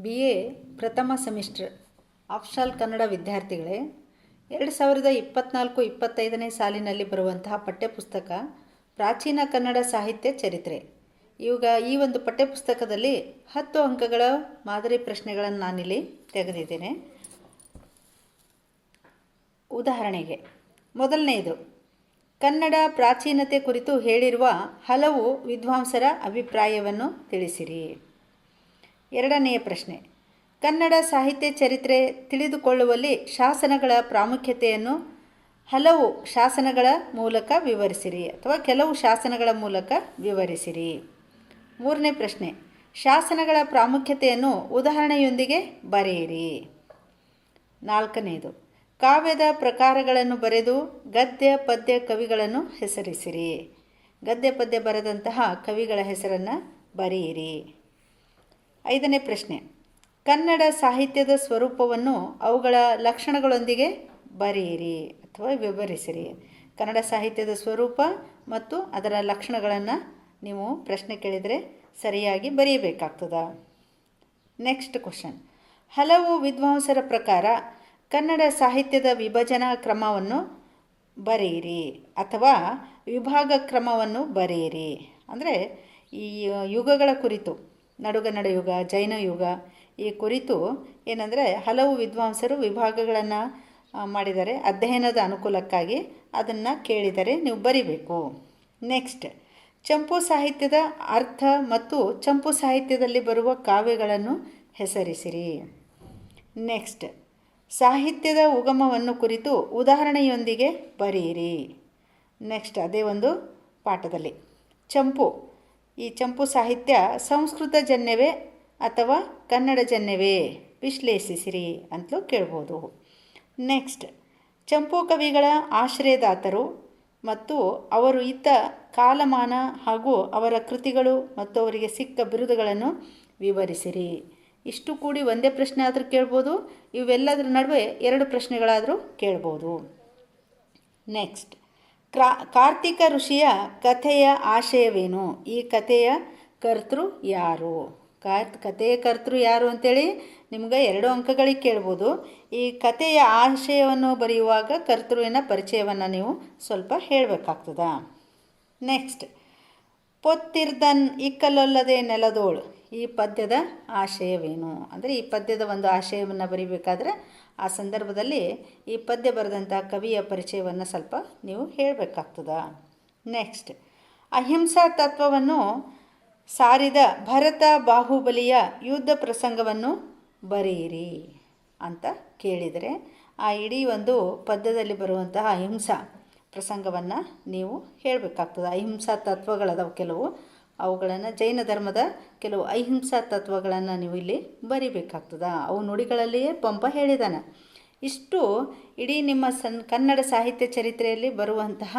BA ಪ್ರಥಮ semester optional Kannada ವಿದ್ಯಾರ್ಥಿಗಳೇ, 2024-25ನೇ ಸಾಲಿನಲ್ಲಿ ಬರುವಂತಹ ಪಠ್ಯಪುಸ್ತಕ ಪ್ರಾಚೀನ ಕನ್ನಡ ಸಾಹಿತ್ಯ ಚರಿತ್ರೆ. ಈ ಒಂದು ಪಠ್ಯಪುಸ್ತಕದಲ್ಲಿ 10 ಅಂಕಗಳ ಮಾದರಿ ಪ್ರಶ್ನೆಗಳನ್ನು ನಾನಿಲ್ಲಿ ತೆಗೆದಿದ್ದೇನೆ. ಉದಾಹರಣೆಗೆ ಮೊದಲನೆಯದು, ಕನ್ನಡ ಪ್ರಾಚೀನತೆ ಕುರಿತು ಹೇಳಿರುವ ಹಲವು ವಿದ್ವಾಂಸರ ಅಭಿಪ್ರಾಯವನ್ನು ತಿಳಿಸಿರಿ. ಎರಡನೆಯ ಪ್ರಶ್ನೆ, ಕನ್ನಡ ಸಾಹಿತ್ಯ ಚರಿತ್ರೆ ತಿಳಿದುಕೊಳ್ಳುವಲ್ಲಿ ಶಾಸನಗಳ ಪ್ರಾಮುಖ್ಯತೆಯನ್ನು ಹಲವು ಶಾಸನಗಳ ಮೂಲಕ ವಿವರಿಸಿರಿ ಅಥವಾ ಕೆಲವು ಶಾಸನಗಳ ಮೂಲಕ ವಿವರಿಸಿರಿ. ಮೂರನೇ ಪ್ರಶ್ನೆ, ಶಾಸನಗಳ ಪ್ರಾಮುಖ್ಯತೆಯನ್ನು ಉದಾಹರಣೆಯೊಂದಿಗೆ ಬರೆಯಿರಿ. ನಾಲ್ಕನೆಯದು, ಕಾವ್ಯದ ಪ್ರಕಾರಗಳನ್ನು ಬರೆದು ಗದ್ಯ ಪದ್ಯ ಕವಿಗಳನ್ನು ಹೆಸರಿಸಿರಿ. ಗದ್ಯ ಪದ್ಯ ಬರೆದಂತಹ ಕವಿಗಳ ಹೆಸರನ್ನು ಬರೆಯಿರಿ. ಐದನೇ ಪ್ರಶ್ನೆ, ಕನ್ನಡ ಸಾಹಿತ್ಯದ ಸ್ವರೂಪವನ್ನು ಅವುಗಳ ಲಕ್ಷಣಗಳೊಂದಿಗೆ ಬರೆಯಿರಿ ಅಥವಾ ವಿವರಿಸಿರಿ. ಕನ್ನಡ ಸಾಹಿತ್ಯದ ಸ್ವರೂಪ ಮತ್ತು ಅದರ ಲಕ್ಷಣಗಳನ್ನು ನೀವು ಪ್ರಶ್ನೆ ಕೇಳಿದರೆ ಸರಿಯಾಗಿ ಬರೆಯಬೇಕಾಗ್ತದೆ. ನೆಕ್ಸ್ಟ್ ಕ್ವಶನ್, ಹಲವು ವಿದ್ವಾಂಸರ ಪ್ರಕಾರ ಕನ್ನಡ ಸಾಹಿತ್ಯದ ವಿಭಜನಾ ಕ್ರಮವನ್ನು ಬರೆಯಿರಿ ಅಥವಾ ವಿಭಾಗ ಕ್ರಮವನ್ನು ಬರೆಯಿರಿ. ಅಂದರೆ ಈ ಯುಗಗಳ ಕುರಿತು, ನಡುಗನ್ನಡ ಯುಗ, ಜೈನ ಯುಗ, ಈ ಕುರಿತು ಏನಂದರೆ ಹಲವು ವಿದ್ವಾಂಸರು ವಿಭಾಗಗಳನ್ನು ಮಾಡಿದ್ದಾರೆ. ಅಧ್ಯಯನದ ಅನುಕೂಲಕ್ಕಾಗಿ ಅದನ್ನು ಕೇಳಿದರೆ ನೀವು ಬರಿಬೇಕು. ನೆಕ್ಸ್ಟ್, ಚಂಪು ಸಾಹಿತ್ಯದ ಅರ್ಥ ಮತ್ತು ಚಂಪು ಸಾಹಿತ್ಯದಲ್ಲಿ ಬರುವ ಕಾವ್ಯಗಳನ್ನು ಹೆಸರಿಸಿರಿ. ನೆಕ್ಸ್ಟ್, ಸಾಹಿತ್ಯದ ಉಗಮವನ್ನು ಕುರಿತು ಉದಾಹರಣೆಯೊಂದಿಗೆ ಬರೆಯಿರಿ. ನೆಕ್ಸ್ಟ್, ಅದೇ ಒಂದು ಪಾಠದಲ್ಲಿ ಈ ಚಂಪು ಸಾಹಿತ್ಯ ಸಂಸ್ಕೃತ ಜನ್ಯವೇ ಅಥವಾ ಕನ್ನಡ ಜನ್ಯವೇ ವಿಶ್ಲೇಷಿಸಿರಿ ಅಂತಲೂ ಕೇಳ್ಬೋದು. ನೆಕ್ಸ್ಟ್, ಚಂಪು ಕವಿಗಳ ಆಶ್ರಯದಾತರು ಮತ್ತು ಅವರು ಇದ್ದ ಕಾಲಮಾನ ಹಾಗೂ ಅವರ ಕೃತಿಗಳು ಮತ್ತು ಅವರಿಗೆ ಸಿಕ್ಕ ಬಿರುದುಗಳನ್ನು ವಿವರಿಸಿರಿ. ಇಷ್ಟು ಕೂಡಿ ಒಂದೇ ಪ್ರಶ್ನೆ ಆದರೂ ಕೇಳ್ಬೋದು, ಇವೆಲ್ಲದರ ನಡುವೆ 2 ಪ್ರಶ್ನೆಗಳಾದರೂ ಕೇಳ್ಬೋದು. ನೆಕ್ಸ್ಟ್, ಕಾರ್ತಿಕ ಋಷಿಯ ಕಥೆಯ ಆಶಯವೇನು? ಈ ಕಥೆಯ ಕರ್ತೃ ಯಾರು? ಕಥೆಯ ಕರ್ತೃ ಯಾರು ಅಂತೇಳಿ ನಿಮ್ಗೆ 2 ಅಂಕಗಳಿಗೆ ಕೇಳ್ಬೋದು. ಈ ಕಥೆಯ ಆಶಯವನ್ನು ಬರೆಯುವಾಗ ಕರ್ತೃವಿನ ಪರಿಚಯವನ್ನು ನೀವು ಸ್ವಲ್ಪ ಹೇಳಬೇಕಾಗ್ತದ. ನೆಕ್ಸ್ಟ್, ಪೊತ್ತಿರ್ದನ್ ಇಕ್ಕಲೊಲ್ಲದೆ ನೆಲದೋಳು, ಈ ಪದ್ಯದ ಆಶಯವೇನು? ಅಂದರೆ ಈ ಪದ್ಯದ ಒಂದು ಆಶಯವನ್ನು ಬರೀಬೇಕಾದ್ರೆ ಆ ಸಂದರ್ಭದಲ್ಲಿ ಈ ಪದ್ಯ ಬರೆದಂಥ ಕವಿಯ ಪರಿಚಯವನ್ನು ಸ್ವಲ್ಪ ನೀವು ಹೇಳಬೇಕಾಗ್ತದ. ನೆಕ್ಸ್ಟ್, ಅಹಿಂಸಾ ತತ್ವವನ್ನು ಸಾರಿದ ಭರತ ಬಾಹುಬಲಿಯ ಯುದ್ಧ ಪ್ರಸಂಗವನ್ನು ಬರೆಯಿರಿ ಅಂತ ಕೇಳಿದರೆ ಆ ಇಡೀ ಒಂದು ಪದ್ಯದಲ್ಲಿ ಬರುವಂತಹ ಅಹಿಂಸಾ ಪ್ರಸಂಗವನ್ನು ನೀವು ಹೇಳಬೇಕಾಗ್ತದೆ. ಅಹಿಂಸಾ ತತ್ವಗಳದಾವು ಕೆಲವು, ಅವುಗಳನ್ನು ಜೈನ ಧರ್ಮದ ಕೆಲವು ಅಹಿಂಸಾ ತತ್ವಗಳನ್ನು ನೀವು ಇಲ್ಲಿ ಬರಿಬೇಕಾಗ್ತದೆ. ಅವು ನುಡಿಗಳಲ್ಲಿಯೇ ಪಂಪ ಹೇಳಿದಾನೆ. ಇಷ್ಟು ಇಡೀ ನಿಮ್ಮ ಕನ್ನಡ ಸಾಹಿತ್ಯ ಚರಿತ್ರೆಯಲ್ಲಿ ಬರುವಂತಹ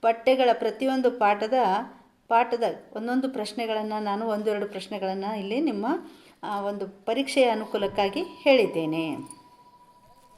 ಪಠ್ಯಗಳ ಪ್ರತಿಯೊಂದು ಪಾಠದ ಒಂದೊಂದು ಪ್ರಶ್ನೆಗಳನ್ನು ನಾನು 1-2 ಪ್ರಶ್ನೆಗಳನ್ನು ಇಲ್ಲಿ ನಿಮ್ಮ ಒಂದು ಪರೀಕ್ಷೆಯ ಅನುಕೂಲಕ್ಕಾಗಿ ಹೇಳಿದ್ದೇನೆ.